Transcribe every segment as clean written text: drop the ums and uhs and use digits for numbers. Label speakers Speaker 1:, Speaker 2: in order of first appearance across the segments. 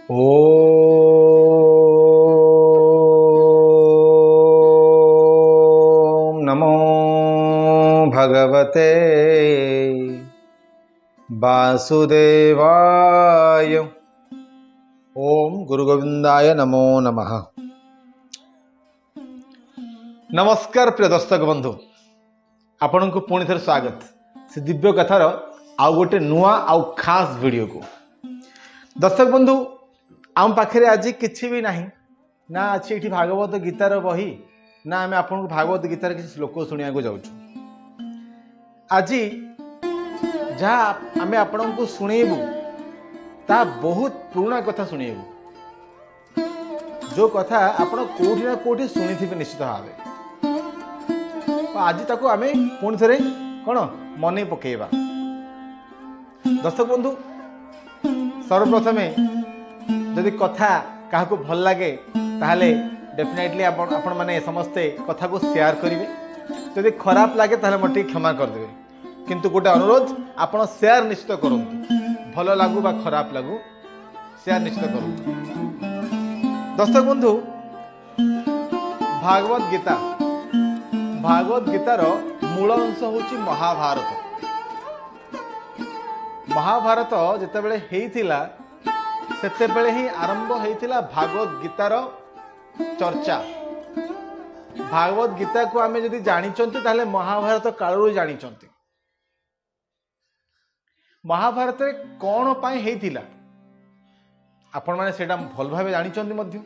Speaker 1: ओम नमो भगवते वासुदेवाय। ओम गुरु गोविंदाय नमो नमः। नमस्कार प्रिय दर्शक बंधु, आपण को पुणी थे स्वागत से दिव्य कथार आउ गोटे नुआ आउ खास वीडियो को। दर्शक बंधु, आम पाखे आज किसी भी नहीं ना अच्छी ये भागवत गीतार बही ना आम आपको भागवत गीतार किसी श्लोक शुणा जाऊँ। आज जहाँ आम आपण को शुणेबू ता बहुत पुराना कथा शुणेबू, जो कथा आपण कोठी ना कोठी शुणी थे निश्चित भाव। आज ताको आम पुणी थे कौन मन पकेबा। दर्शक बंधु, सर्वप्रथमे जदि कथा क्या भल लगे ताहले डेफिनेटली आपण माने समस्ते कथा को शेयर करेंगे। जदि खराब लगे ताहले मत क्षमा करदे, किंतु गोटे अनुरोध आपण शेयर निश्चित करूँ। भल लगू बा खराब लगू शेयर निश्चित करूँ। दर्शक बंधु, भागवत गीतार मूल अंश होची महाभारत। महाभारत जितेबाला हेइथिला सेतेबेले ही आरंभ होइथिला भागवत गीतार चर्चा। भागवत गीता को आमे जदि जानिचंती ताहले महाभारत कालरू जानिचंती। महाभारत रे कोन पाई हेइथिला आपण माने सेटा भल भाबे जानिचंती मध्य,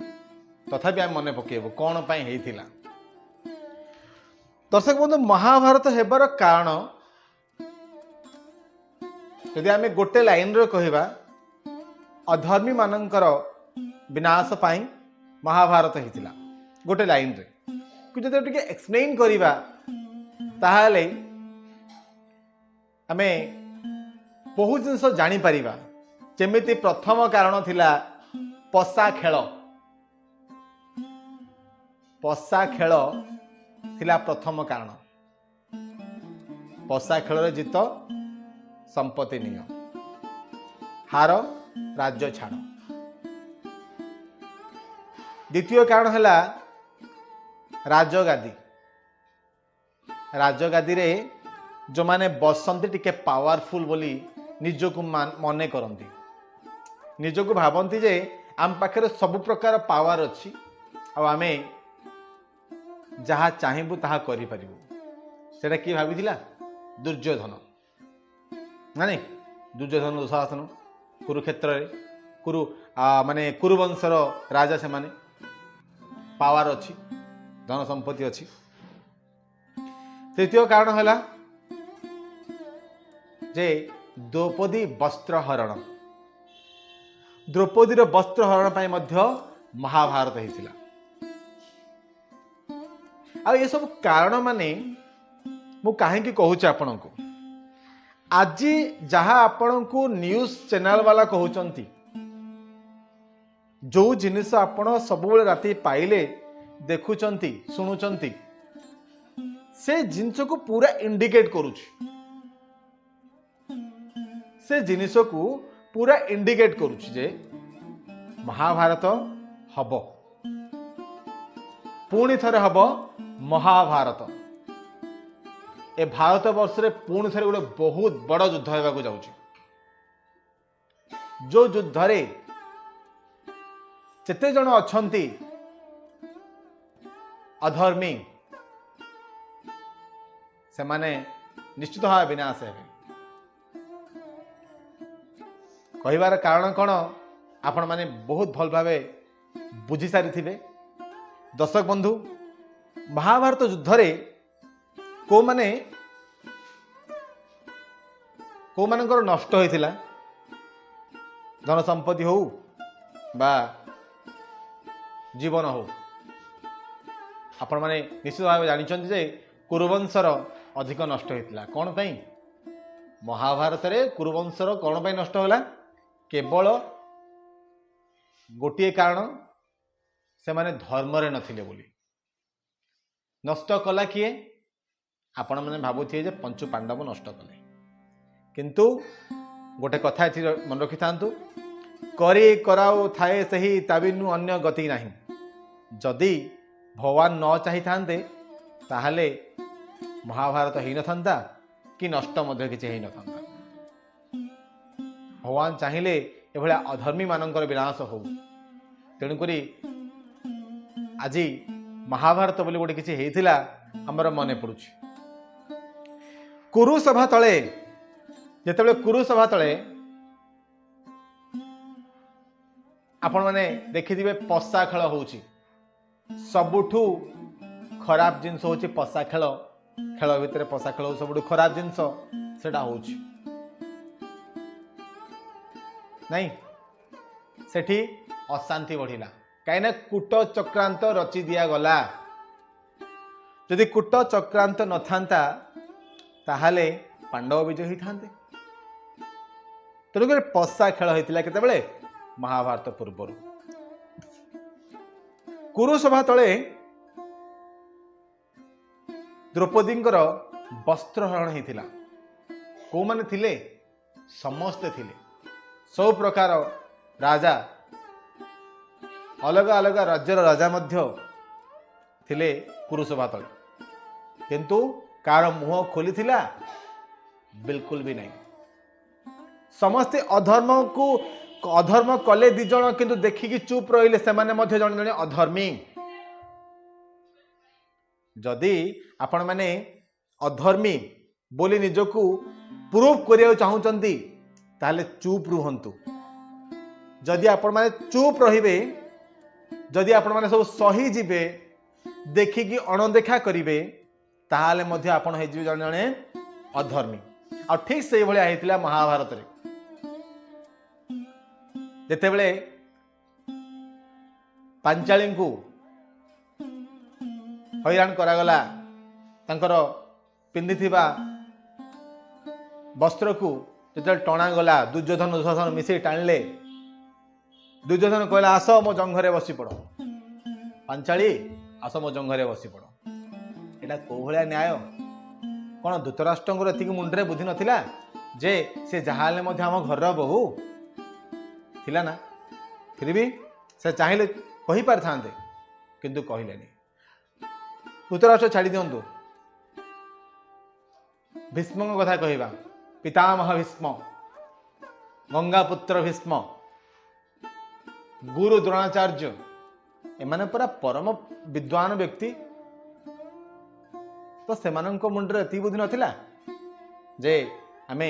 Speaker 1: तथापि आम मने पकेबो कोन पाई हेइथिला। दर्शक बंधु, महाभारत हेबार कारण यदि आमे गोटे लाइन रे कहिबा, अधर्मी मानकर विनाश पाई महाभारत हेतिला। गोटे लाइन रे जदि टिके एक्सप्लेन करिबा ताहाले आमे बहुत जिनस जानी परिबा। जेमिति प्रथम कारण थिला पसा खेल। पसा खेल थिला प्रथम कारण। पसा खेल रे जीत संपत्ति नियो, हार राज्य छाड़। द्वितीय कारण है राजगादी। राजगादी रे जो माने बसंती टिके पावरफुल बोली निजको मने करंती, निजको भावंती जे आम पाखे सब प्रकार पावर अच्छी आ आमे जहाँ चाहबू ताहा करि परिबू। सेटा कि भाबिथिला दुर्योधन माने दुर्योधन दुशासन कुरुक्षेत्र रे माने कुरुवंशर राजा से माने पावर अच्छी, धन संपत्ति अच्छी। तृतीय कारण है जे द्रौपदी वस्त्र हरण। द्रौपदीर वस्त्र हरण पाई मध्य महाभारत हेतिला। आ ये सब कारण माने मु काहेकि कहूचे आपण को, आज जहाँ आपण को न्यूज चैनल वाला कहउचंती जो जिनिस आपण सबुबले राति पाइले देखुचंती सुनुचंती से जिनिस को पूरा इंडिकेट करूची। से जिनिस को पूरा इंडिकेट करूची जे महाभारत हब, पुणी थरे हब महाभारत। ए भारत वर्ष रे पुणी थरे गोटे बहुत बड़ युद्ध होगा जाउची। जो युद्ध रे जेते जन अछंती अधर्मी से माने निश्चित भाव विनाश हेबे। कहिबार कारण कौन आपण माने बहुत भल भावे बुझी सारी थिबे। दर्शक बंधु, महाभारत युद्ध रे को मानकर नष्ट होइथिला, धन संपत्ति हो बा जीवन हो। आपण माने निश्चित भाव जानिचंती जे कुरुवंशर अधिक नष्ट होइथिला। कौन पई महाभारत रे कुरुवंशर कौन पई नष्ट होला? केवल गोटे कारण, से माने धर्म रे नथिले बोली। नष्ट कला किए? आपण माने भाबुथिए जे पंचु पांडव नष्ट कले, किंतु गोटे कथा मन रखि थांतु, କରି କରାଉ ଥାଏ ସେହି ତାବିନୁ ଅନ୍ୟ ଗତି ନାହିଁ। ଯଦି ଭଗବାନ ନ ଚାହିଁଥାନ୍ତେ ତାହେଲେ ମହାଭାରତ ହେଇନଥାନ୍ତା କି ନଷ୍ଟ ମଧ୍ୟ କିଛି ହେଇନଥାନ୍ତା। ଭଗବାନ ଚାହିଁଲେ ଏଭଳିଆ ଅଧର୍ମୀ ମାନଙ୍କର ବିନାଶ ହଉ। ତେଣୁକରି ଆଜି ମହାଭାରତ ବୋଲି ଗୋଟେ କିଛି ହେଇଥିଲା ଆମର ମନେ ପଡୁଛି। କୁରୁସଭା ତଳେ ଯେତେବେଳେ କୁରୁସଭା ତଳେ ଆପଣମାନେ ଦେଖିଥିବେ ପଶା ଖେଳ ହଉଛି। ସବୁଠୁ ଖରାପ ଜିନିଷ ହଉଛି ପଶା ଖେଳ। ଖେଳ ଭିତରେ ପଶା ଖେଳ ସବୁଠୁ ଖରାପ ଜିନିଷ ସେଟା ହଉଛି ନାଇଁ। ସେଠି ଅଶାନ୍ତି ବଢିଲା କାହିଁକିନା କୂଟ ଚକ୍ରାନ୍ତ ରଚି ଦିଆଗଲା। ଯଦି କୂଟ ଚକ୍ରାନ୍ତ ନଥାନ୍ତା ତାହେଲେ ପାଣ୍ଡବ ବିଜୟ ହେଇଥାନ୍ତେ। ତେଣୁକରି ପଶା ଖେଳ ହେଇଥିଲା କେତେବେଳେ? ମହାଭାରତ ପୂର୍ବରୁ। କୁରୁସଭା ତଳେ ଦ୍ରୌପଦୀଙ୍କର ବସ୍ତ୍ର ହରଣ ହେଇଥିଲା। କୋଉମାନେ ଥିଲେ? ସମସ୍ତେ ଥିଲେ। ସବୁ ପ୍ରକାର ରାଜା, ଅଲଗା ଅଲଗା ରାଜ୍ୟର ରାଜା ମଧ୍ୟ ଥିଲେ କୁରୁସଭା ତଳେ। କିନ୍ତୁ କାହାର ମୁହଁ ଖୋଲିଥିଲା? ବିଲକୁଲ ବି ନାହିଁ। ସମସ୍ତେ ଅଧର୍ମ କଲେ ଦି ଜଣ, କିନ୍ତୁ ଦେଖିକି ଚୁପ ରହିଲେ। ସେମାନେ ମଧ୍ୟ ଜଣେ ଜଣେ ଅଧର୍ମୀ। ଯଦି ଆପଣ ମାନେ ଅଧର୍ମୀ ବୋଲି ନିଜକୁ ପ୍ରୁଭ କରିବାକୁ ଚାହୁଁଛନ୍ତି ତାହେଲେ ଚୁପ ରୁହନ୍ତୁ। ଯଦି ଆପଣ ମାନେ ଚୁପ ରହିବେ, ଯଦି ଆପଣ ମାନେ ସବୁ ସହିଯିବେ, ଦେଖିକି ଅଣଦେଖା କରିବେ, ତାହେଲେ ମଧ୍ୟ ଆପଣ ହେଇଯିବେ ଜଣେ ଜଣେ ଅଧର୍ମୀ। ଆଉ ଠିକ ସେଇଭଳିଆ ହେଇଥିଲା ମହାଭାରତରେ। ଯେତେବେଳେ ପାଞ୍ଚାଳୀଙ୍କୁ ହଇରାଣ କରାଗଲା, ତାଙ୍କର ପିନ୍ଧିଥିବା ବସ୍ତ୍ରକୁ ଯେତେବେଳେ ଟଣାଗଲା, ଦୁର୍ଯ୍ୟୋଧନ ମିଶେଇ ଟାଣିଲେ। ଦୁର୍ଯ୍ୟୋଧନ କହିଲା, ଆସ ମୋ ଜଙ୍ଘରେ ବସି ପଡ। ପାଞ୍ଚାଳୀ, ଆସ ମୋ ଜଙ୍ଘରେ ବସି ପଡ। ଏଇଟା କୋଉ ଭଳିଆ ନ୍ୟାୟ? କଣ ଧୃତରାଷ୍ଟ୍ରଙ୍କର ଏତିକି ମୁଣ୍ଡରେ ବୁଦ୍ଧି ନଥିଲା ଯେ ସେ ଯାହା ହେଲେ ମଧ୍ୟ ଆମ ଘରର ବୋହୂ ଥିଲା ନା? ଫିର ବି ସେ ଚାହିଁଲେ କହିପାରିଥାନ୍ତେ, କିନ୍ତୁ କହିଲେନି। ଧୃତରାଷ୍ଟ୍ର ଛାଡି ଦିଅନ୍ତୁ, ଭୀଷ୍ମଙ୍କ କଥା କହିବା। ପିତାମହ ଭୀଷ୍ମ, ଗଙ୍ଗାପୁତ୍ର ଭୀଷ୍ମ, ଗୁରୁ ଦ୍ରୋଣାଚାର୍ଯ୍ୟ, ଏମାନେ ପୁରା ପରମ ବିଦ୍ୱାନ ବ୍ୟକ୍ତି। ତ ସେମାନଙ୍କ ମୁଣ୍ଡରେ ଏତିକି ବୁଦ୍ଧି ନଥିଲା ଯେ ଆମେ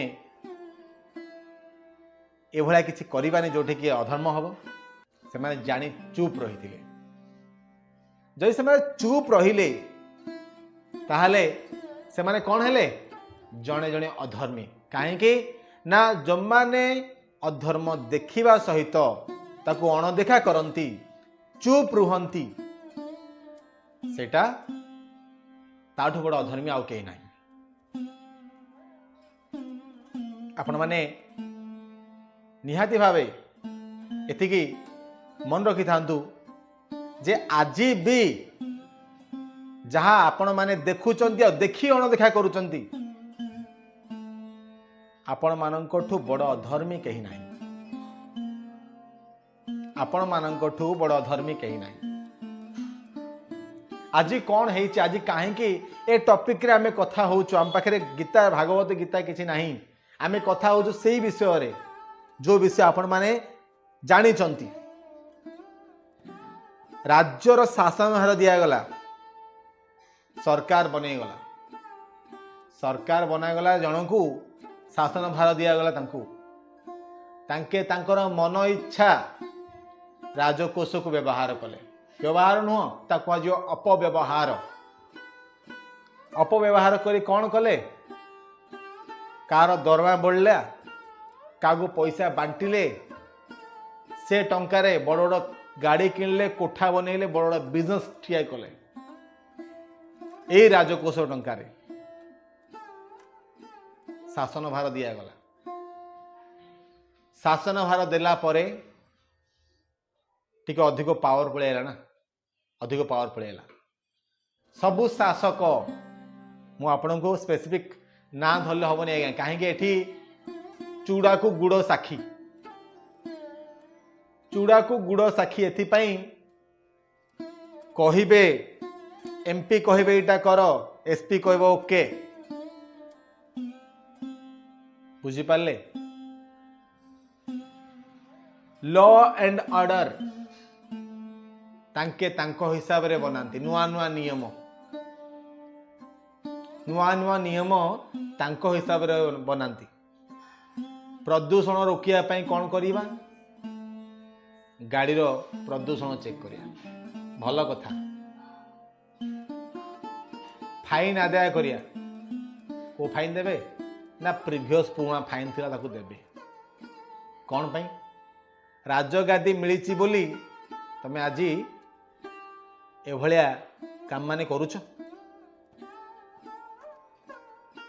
Speaker 1: ଏଭଳିଆ କିଛି କରିବାନି ଯୋଉଠିକି ଅଧର୍ମ ହବ। ସେମାନେ ଜାଣି ଚୁପ ରହିଥିଲେ। ଯଦି ସେମାନେ ଚୁପ ରହିଲେ ତାହେଲେ ସେମାନେ କଣ ହେଲେ? ଜଣେ ଜଣେ ଅଧର୍ମୀ। କାହିଁକି ନା ଯୋଉମାନେ ଅଧର୍ମ ଦେଖିବା ସହିତ ତାକୁ ଅଣଦେଖା କରନ୍ତି, ଚୁପ ରୁହନ୍ତି, ସେଟା ତାଠୁ ବଡ ଅଧର୍ମୀ ଆଉ କେହି ନାହିଁ। ଆପଣ ମାନେ ନିହାତି ଭାବେ ଏତିକି ମନେ ରଖିଥାନ୍ତୁ ଯେ ଆଜି ବି ଯାହା ଆପଣ ମାନେ ଦେଖୁଛନ୍ତି ଆଉ ଦେଖି ଅଣଦେଖା କରୁଛନ୍ତି, ଆପଣ ମାନଙ୍କଠୁ ବଡ ଅଧର୍ମୀ କେହି ନାହିଁ। ଆପଣ ମାନଙ୍କଠୁ ବଡ ଅଧର୍ମୀ କେହି ନାହିଁ। ଆଜି କଣ ହେଇଛି? ଆଜି କାହିଁକି ଏ ଟପିକରେ ଆମେ କଥା ହଉଛୁ? ଆମ ପାଖରେ ଗୀତା, ଭାଗବତ ଗୀତା କିଛି ନାହିଁ। ଆମେ କଥା ହଉଛୁ ସେଇ ବିଷୟରେ ଯୋଉ ବିଷୟ ଆପଣ ମାନେ ଜାଣିଛନ୍ତି। ରାଜ୍ୟର ଶାସନ ଭାର ଦିଆଗଲା, ସରକାର ବନେଇଗଲା। ସରକାର ବନାଗଲା, ଜଣଙ୍କୁ ଶାସନ ଭାର ଦିଆଗଲା। ତାଙ୍କେ ତାଙ୍କର ମନ ଇଚ୍ଛା ରାଜକୋଷକୁ ବ୍ୟବହାର କଲେ। ବ୍ୟବହାର ନୁହଁ, ତାକୁ କୁହାଯିବ ଅପବ୍ୟବହାର। ଅପବ୍ୟବହାର କରି କଣ କଲେ? କାହାର ଦରମା ବଢିଲା, କାହାକୁ ପଇସା ବାଣ୍ଟିଲେ, ସେ ଟଙ୍କାରେ ବଡ ବଡ ଗାଡି କିଣିଲେ, କୋଠା ବନେଇଲେ, ବଡ ବଡ ବିଜନେସ ଠିଆ କଲେ। ଏଇ ରାଜକୋଷ ଟଙ୍କାରେ ଶାସନ ଭାର ଦିଆଗଲା। ଶାସନ ଭାର ଦେଲା ପରେ ଟିକେ ଅଧିକ ପାୱାର ପଳେଇଲା ନା, ଅଧିକ ପାୱାର ପଳେଇଲା। ସବୁ ଶାସକ, ମୁଁ ଆପଣଙ୍କୁ ସ୍ପେସିଫିକ ନାଁ ଧରିଲେ ହବନି ଆଜ୍ଞା, କାହିଁକି ଏଠି ଚୁଡାକୁ ଗୁଡ ସାକ୍ଷୀ। चूड़ा को गुड़ साक्षी एथिपाई कहिबे एमपी कहिबे इटा कर एसपी कहब ओके बुझी पारले लॉ एंड ऑर्डर तांके तांको हिसाब रे बनाती नुआ नुआ नियम तांको हिसाब रे बनाती प्रदूषण रोकिया पाई कौन करिबा गाड़ी रो प्रदूषण चेक करिया भल कथा फाइन आदाय करिया को फाइन देबे ना प्रीवियस पुराना फाइन थिला ताकू देबे कौन पाई राजगादी मिली बोली तमे आज एभलिया काम माने करूछ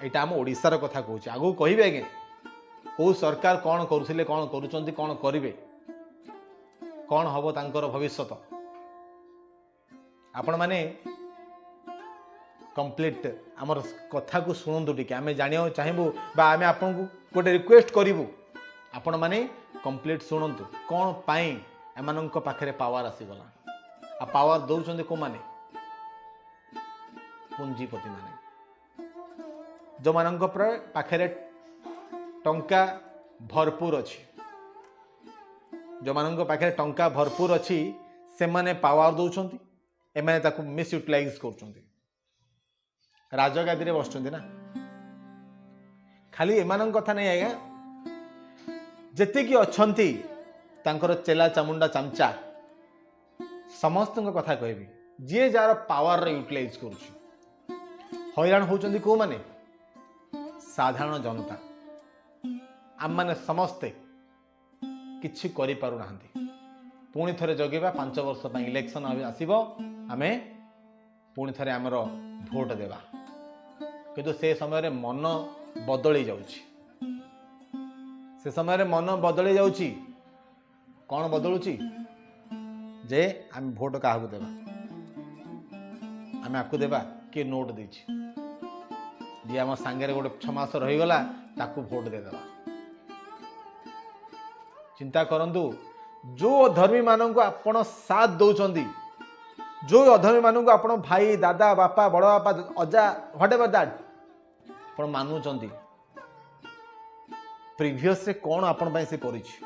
Speaker 1: एटा हम ओडिशार कथा कहूँ आगू कहबे आगे कौ सरकार कौन करुले कौन करुचंती कौन करिवे कौन हबो तांकर भविष्यत आपण माने कंप्लीट आमर कथा को शुणु टिके आम जाना चाहबू बा आम आपन को गोटे रिक्वेस्ट करूँ आपण माने कंप्लीट शुणु कौन पाई एमान पाखे पावर आसीगला आ पावर दौरान को माने पुंजीपति माने जो मान पाखे टंका भरपूर अच्छी जो मान पाखे टंका भरपूर अच्छी से माने पावर दौरान एमाने ताकू मिस यूटिलाइज कर राजगादी रे बस ना खाली एमान कथा नहीं आज्ञा जेतिकी अच्छंती तांकर चेला चामुंडा चमचा समस्त कथा कहबी जी जार पावर यूटिलाइज कर हैरान होचंती को माने साधारण जनता आम माने समस्ते किछि करि पारु नाहंती पुणी थरे जगेबा 5 वर्ष पर इलेक्शन आसीबो आमे पुणी थरे आमर भोट देबा किंतु से समय रे मन बदली जाउछि से समय रे मन बदली जाउछि कौन बदलुछि जे आम भोट का देबा आम आपको देबा कि नोट देछि जी आम सांगे गोटे 6 मास रहीगला ताकू भोट दे देबा चिंता करंतु जो अधर्मी मानन को आपण साथ दौचंदी जो अधर्मी मानन को आपण भाई दादा बापा बड़ बापा अजा व्हाट एवर दैट आपण मानुचंदी प्रीवियस रे कौन आपण पई से करिछि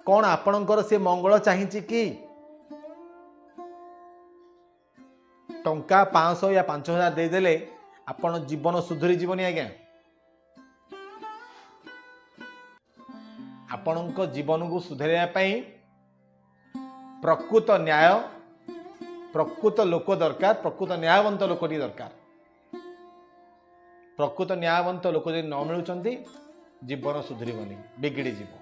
Speaker 1: कौन आपणकर से मंगल चाहिए कि टंका 500 या 5000 देदेले आपण जीवन सुधरी जीवनी आज्ञा आपण जीवन को सुधारिया प्रकृत न्याय प्रकृत लोक दरकार प्रकृत न्यायवंत लोक दरकार प्रकृत न्यायवंत लोक जो न मिलुचंती जीवन सुधरबनी बिगड़ी जीव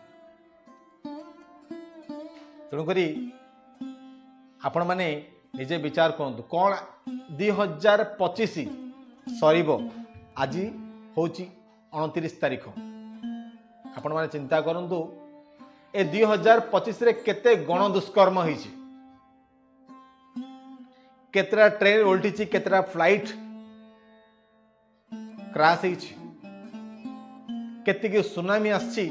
Speaker 1: तेणुक आपण मैंने निजे विचार करूँ कौन 2025 सरीब आज हूँ 29 तारीख आपण मैंने चिंता करूँ ए 2025 रे केते गण दुष्कर्म होइछि केतरा ट्रेन उल्टी केतरा फ्लाइट क्रैश होइछि केतिकी सुनामी आछि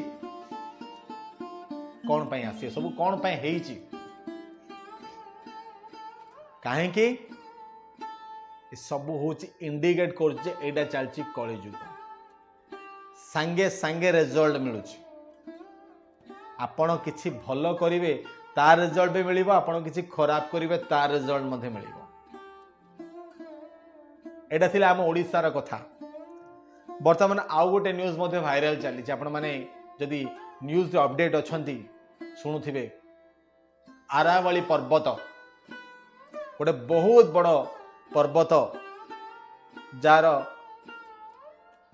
Speaker 1: कौन पाई आसी सब कौन पाई हेइछि काहे कि सब होछि इंडिकेट करछे एटा चलछि कलिजुग सांगे सांगे रिजल्ट मिलुछि आपण किछि भलो करिवे तार रिजल्ट भी मिलिबो आपण किछि खराब करिवे तार रिजल्ट मध्ये मिलिबो एटा थिला हम ओडिसा रा कथा वर्तमान आउ गोटे न्यूज मध्ये वायरल चली आपण माने जदि न्यूज रे अपडेट अछंती शुणुथिबे आरावली पर्वत गोटे बहुत बड़ पर्वत जार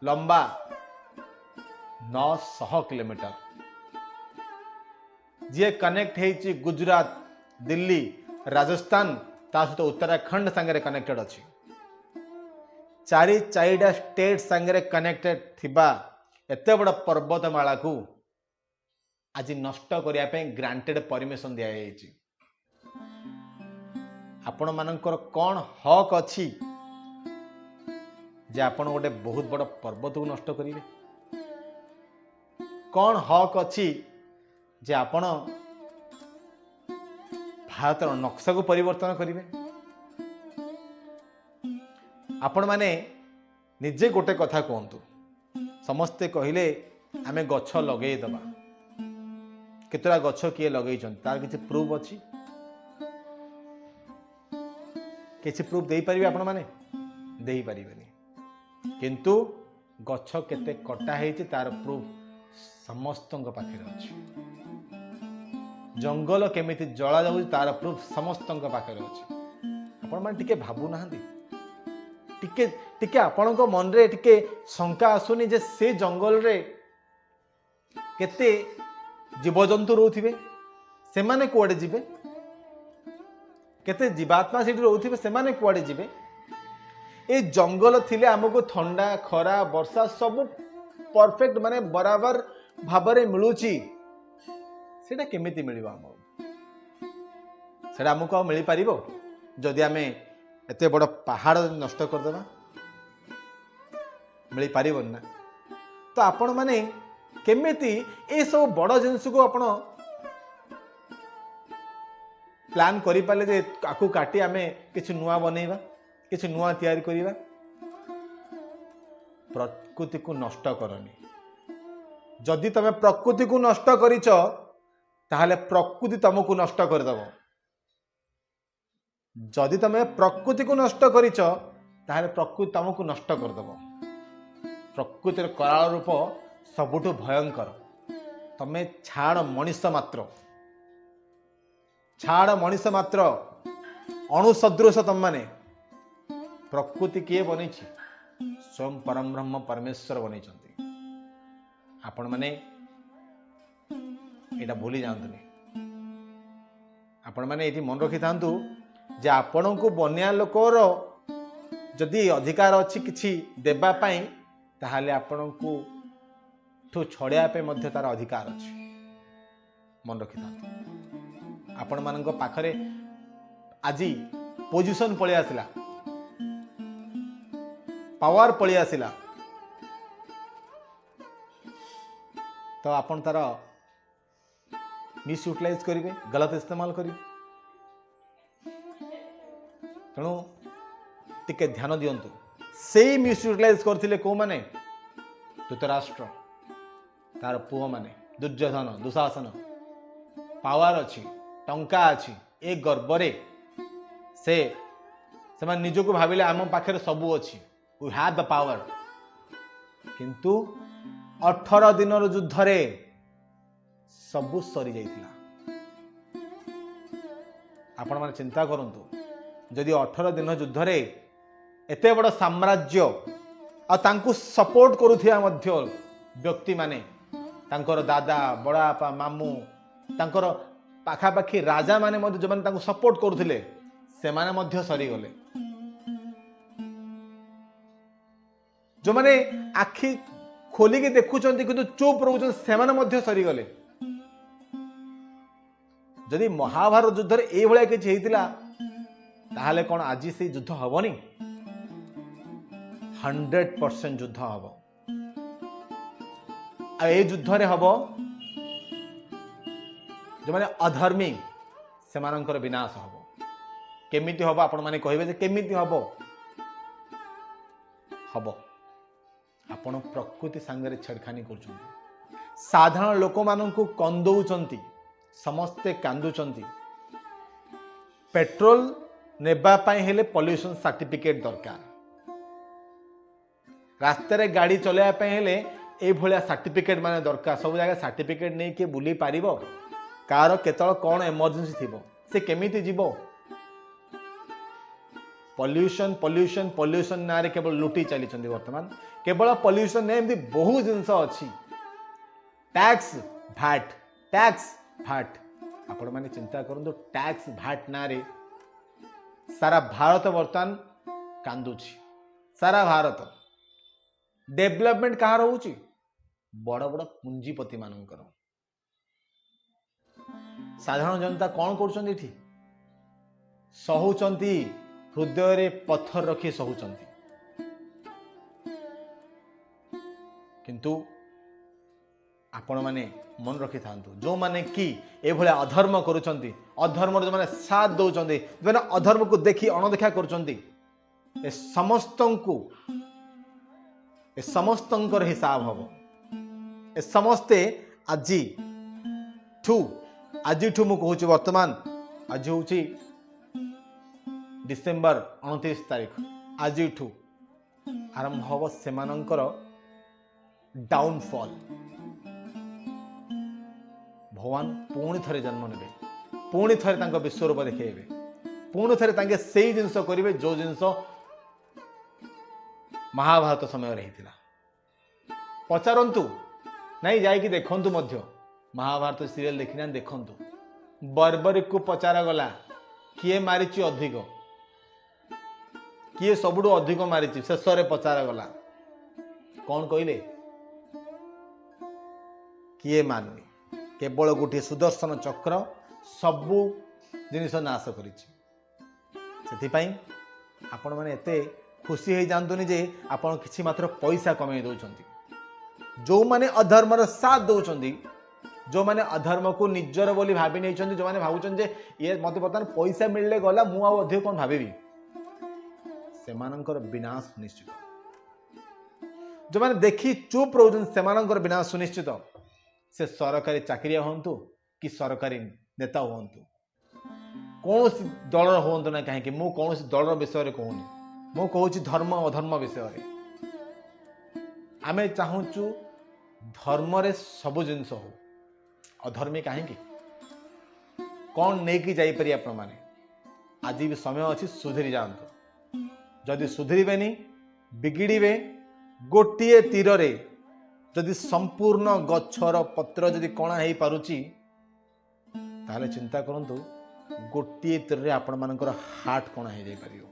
Speaker 1: लंबा 900 किलोमीटर जी कनेक्ट है गुजरात दिल्ली राजस्थान ता सहित उत्तराखंड संगे कनेक्टेड अच्छी चारिटा स्टेट संगे कनेक्टेड थिबा एते बड़ पर्वतमाला को आज नष्ट करने ग्रांटेड परमिशन दि जाएगी आपण मानकर कौन हक अच्छी जे आपण गोटे बहुत बड़ पर्वत को नष्ट करेंगे कौन हक अच्छी जे आपण भारतर नक्शा को परिवर्तन करेंगे। आपण माने निजे गोटे कथा कहतु, समस्ते कहले आमे गछ लगे दबा, केतरा गछ किए लगे तार किसी प्रूफ अच्छी, किसी प्रूफ दे पारिबे आपण माने दे पारिबेनी, किंतु गछ केते कटा हेछि तार प्रूफ समस्तଙ୍କ पाखरे अछि। जंगल केमिति जला जाउछि तार प्रूफ समस्तଙ୍କ पाखरे अछि। आपण माने टिके भाबु नाहंती, टिके टिके आपणक मन रे टिके शंका आसुनी जे से जंगल रे केते जीवजंतु रोथिबे, से माने कुआडे जिबे, केते जीवात्मा सेठी रोथिबे, से माने कुआडे जिबे। ए जंगल थिले हमको ठंडा खरा वर्षा सब परफेक्ट माने बराबर भाबरे मिलुची, सेटा केमिति मिलिबो हमको, सेटा हमको मिली पारिबो जदि आमे एते बड़ पहाड़ नष्ट कर देबा, मिली पारिबन ना। तो आपण माने केमिति ए सब बड़ जिनिस को आपण प्लान करि पाले जे आकु काटी आमे किछि नुआ बनेइबा, किछि नुआ तैयारी करिबा। प्रकृति को नष्ट करनी, जदि तमे प्रकृति को नष्ट करिच ताहले प्रकृति तुमको नष्ट करदेव, जदि तमे प्रकृति को नष्ट करिच ताहले प्रकृति तुमको नष्ट करदेव। प्रकृतिर कराल रूप सबुठु भयंकर। तमे छाड़ मनीष मात्र, छाड़ मनीष मात्र अणुसदृश तम माने। प्रकृति किए बनी स्वयं परम ब्रह्म परमेश्वर बनी। आपण माने एटा भूली जातुनि, आपण माने ये मन रखि थांतु जे आपण को बनिया लोकर जदि अधिकार अच्छी किछि देबा पाई ताहाले आपण को ठो छड़िया पे मध्य तार अधिकार अच्छी। मन रखि थांतु आपण मानक पाखरे आजी पोजिशन पळि आसिला, पावर पळि आसिला, तो आपण तार मिस यूटिलाइज करेंगे, गलत इस्तेमाल करेंगे। तेणु टिके ध्यान दियंतु। से मिस यूटिलाइज करथिले को माने धृतराष्ट्र, तार पुओ माने दुर्योधन दुशासन। पावर अच्छी, टंका अच्छी, ए गर्वरे से निजको भाविले आम पाखे सबू अच्छी, वी हैव द पावर। किंतु 18 दिन युद्ध रे सबू सरी जाइतिला। आपण माने चिंता करंतु, जदि 18 दिन युद्ध रे एते बड़ साम्राज्य आ तांकु सपोर्ट करुथिया मध्य व्यक्ति माने, तांकर दादा बड़ापा मामू, तांकर पाखापाखी राजा माने मध्य जो माने तांकु सपोर्ट करुथिले से माने मध्य सरी गले। जो माने आखि खोलिके देखुचंती किंतु चुप रहउचंती से माने मध्य सरी गले। जदि महाभारत युद्ध रे ए भलिया किछि हेतिला ताहाले कोन आज से युद्ध हबनी? 100% युद्ध हब। आ ए युद्ध रे हब जो माने अधर्मी से मानकर विनाश हब। केमिति हब आपण माने कहिबे जे केमिति हब? हब आपण प्रकृति सांगरे छेड़खानी करछंती, साधारण लोक माननकु कंदौचंती, समस्ते कांदुचंती। पेट्रोल नेबा पाई हेले पॉल्यूशन सर्टिफिकेट दरकार, रास्ते रे गाड़ी चलाया पाई हेले ए भलिया सर्टिफिकेट माने दरकार। सब जगह सर्टिफिकेट नहीं के बुली पारिबो? कार केतळ कोन इमरजेंसी थिबो से केमिति जीवो? पॉल्यूशन पॉल्यूशन पॉल्यूशन नारे केवल लुटी चली चंदी। वर्तमान केवल पॉल्यूशन ने एमती बहु जिंस अछि। टैक्स भैट, टैक्स भैट, आपण माने चिंता करंतु टैक्स भैट नारे सारा भारत वर्तमान कांदुछि। सारा भारत डेवलपमेंट कहाँ रोची? बड़ बड़ पुंजीपति मानकर। साधारण जनता कौन कर सहुचंती, हृदय रे पत्थर रखी सहुचंती। किंतु आपण मैंने मन रखि था जो मैंने कि ये अधर्म करुँच अधर्म जो मैंने साथ दौरान जो मैंने अधर्म को देखी अणदेखा कर समस्त हिसाब हम ए समस्ते आज मु कहूँ वर्तमान आज हूँ डिसेम्बर 29 तारीख आज आरंभ हम से डाउनफॉल भगवान पुणी थे जन्म ने पुणी थे विश्वरूप देखेबे पुणी थे से जिनस करेंगे जो जिनस महाभारत समय रही पचारतु नहीं जाकि देखु महाभारत सीरियल देखना देखु बर्बरिक को पचारा गला किए मारी अधिक किए सबुठु अधिक मारी शेष में पचारा गला कौन कहले किए माननी केवल गोटे सुदर्शन चक्र सबू जिनिस नाश कर आपण मैंने एते खुशी हो जातुनि जे आपण किछि मात्र पैसा कमाई दौरान जो माने अधर्मर साथ दौरान जो माने अधर्म को निजर बोली भाभी नहीं जो माने भावुचन जे ये मत बर्तमान पैसा मिलले गला मु आ अधिक कौन भावी से विनाश सुनिश्चित जो माने देखी चुप रोजन से विनाश सुनिश्चित से सरकारी चाकरिया हूँ कि सरकारी नेता हूँ कौन दल हूँ ना कहीं मु कौन दल विषय कहूनी मु कहूँ धर्म अधर्म विषय आमे चाहूँ धर्म रे सब जिनस हो अधर्मी कहीं कौन नहीं कि जापरि आपण मैंने आज भी समय अच्छी सुधरी जातु जदि सुधरबेनी बिगिड़े गोटे तीर रे जदि संपूर्ण गछर पत्र जदि कणा हो पारुची ताहले चिंता करंतु गोटे तीर रे आपण मानकर हार्ट कणा हो जाय परियो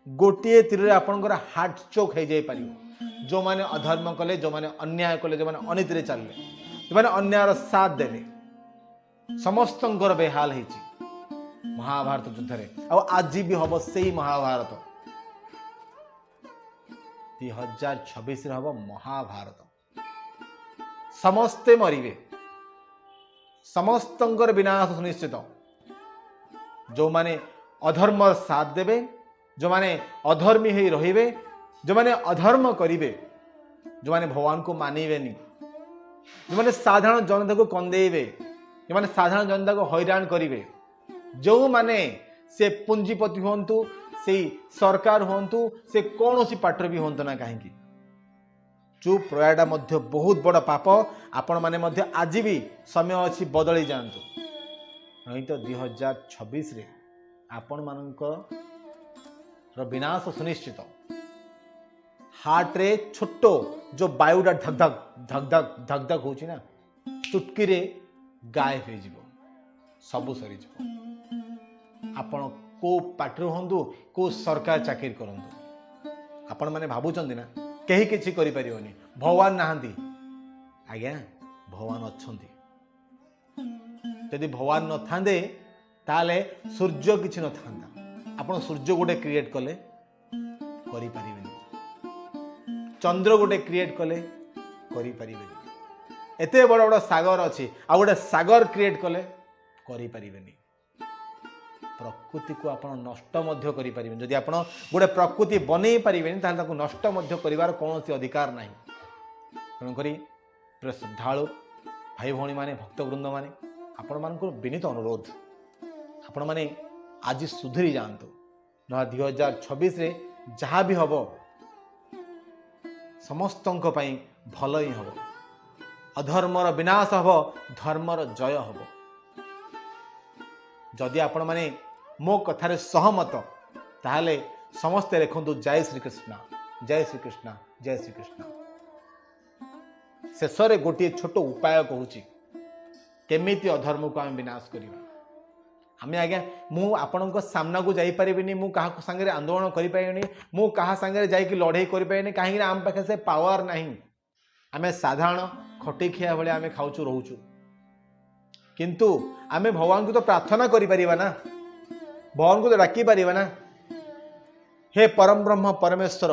Speaker 1: गोटे तीर रे आपणकर हार्ट चोक हो जाय परियो जो माने अधर्म कले जो माने अन्याय कले जो माने अनीति रे चलले जो माने अन्याय रो साथ देले समस्तंकर बेहाल हेची महाभारत युद्ध रे आ आज भी हबो सेही महाभारत 2026 हम महाभारत समस्ते मरिवे समस्तंकर विनाश सुनिश्चित जो माने अधर्म साथ देवे जो माने अधर्मी ही रहिबे जो माने अधर्म करिवे जो माने भगवान को मानिबेनी जो माने साधारण जनता को कंदेइबे जो माने साधारण जनता को हैरान करिवे जो माने से पूंजीपति होंतु से सरकार होंतु से कौन सी पाटर भी होंतु ना कहीं चुप रहाटा मध्य बहुत बड़ पाप आपण माने मध्य आज भी समय अच्छी बदली जातु नहीं तो 2026 रे आपण मानकर विनाश सुनिश्चित हार्ट रे छोटो जो वायुटा धक धक धक धक धक धक होची ना चुटकी रे गायब हो जीवो सबु सरी जीवो आपण को पार्टी हूँ को सरकार चाकरी करूँ आपण मैंने भावुं ना कहीं किसी करें भगवान नहांती आज्ञा भगवान अच्छा जदि भगवान न था ताले सूर्य किसी न था आपण सूर्य गोटे क्रिएट कले करें चंद्र गोटे क्रिएट कले करें एत बड़ बड़ सागर अच्छी आ गोटे सागर क्रिएट कले करें प्रकृति को आप नष्ट करें जदि आप गोटे प्रकृति बनई पारे नष्ट कर कौन अधिकार ना तेणुक प्रिय श्रद्धालु भाई भौणी मैंने भक्तवृंद मैंने आपण मान विनीत अनुरोध आपण मैंने आज सुधरी जातु 2026 रे जहाँ भी हम समस्त भल ही हम अधर्मर विनाश हम धर्मर जय हम जदि आपण माने मो कथारे सहमत ताहले समस्ते लिखु जय श्री कृष्ण जय श्री कृष्ण जय श्री कृष्ण शेष में गोटे छोट उपाय कहूँ केमिति अधर्म को आम विनाश करवा आम आज्ञा मु आपण सामना को जापरि मु क्या सांगे आंदोलन करें मु क्या सांगे जाकि लड़े करें कहीं आम पाखे से पावर ना आम साधारण खटे खिया भाई आम खाऊँ रोचु किंतु आमे भगवान को तो प्रार्थना करि परिबा ना भगवान को तो डाकी परिबा ना हे परम ब्रह्म परमेश्वर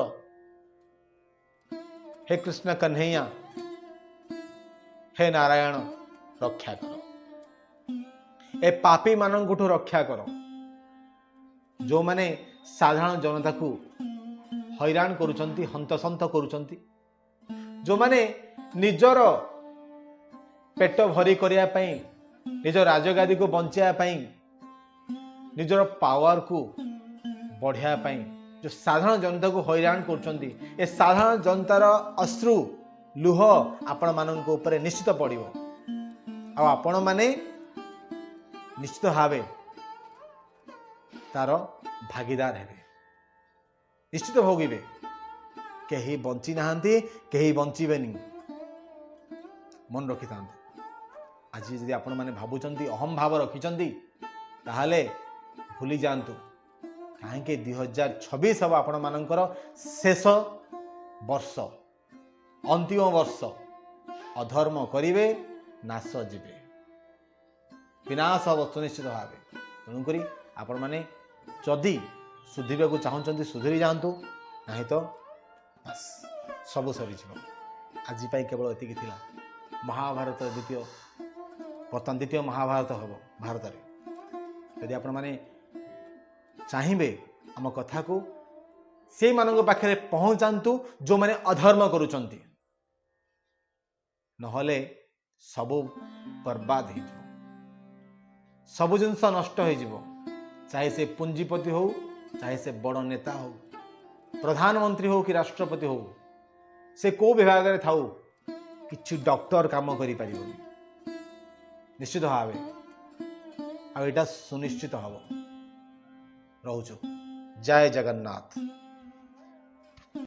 Speaker 1: हे कृष्ण कन्हैया हे नारायण रक्षा कर, ए पापी मानंकुठु रक्षा कर, जो माने साधारण जनता को हैरान करुचंती, हंतसंत करुचंती, जो माने निजर पेट भरी करिया पई, निज राजगादी को बंचाया पई, निजर पावर को बढ़िया पई जो साधारण जनता को हैरान करुचंती, ए साधारण जनतार अश्रु लुह आपण मानक ऊपर निश्चित पड़िबो। आ आपण माने निश्चित भावे तार भागीदार हेबे, निश्चित भोगिबे। कहीं बंची नहांती, कहीं बंचीबेनी, मन रखि थांते। आज यदि आपण माने भाबुचंती, अहम भाव रखिचंती, ताहाले भूली जांतु कहीं 2026 हम आपण मानकर शेष वर्ष, अंतिम वर्ष। अधर्म करिवे नाश जीवे, विनाश हम सुनिश्चित भाव। तेणुक आपण माने जदि सुधीर को चाहते सुधीरी जातु, नहीं तो बस सब सरी। आज केवल एति थिला। महाभारत द्वितीय, बर्तमान द्वितीय महाभारत हम भारत में। यदि आपण माने चाहिए आम कथा को से मानक पाखे पहुंचातु जो माने अधर्म करुचंती, नहले सबु बर्बाद हो, सबु जिनस नष्ट हो। चाहे से पुंजीपति हो, चाहे से बड़ नेता हो, प्रधानमंत्री हो कि राष्ट्रपति हो, से को विभाग में थाऊ, किछि डॉक्टर काम करि परिबोनी निश्चित भावे। आ एटा सुनिश्चित हबो। रहूछु। जय जगन्नाथ।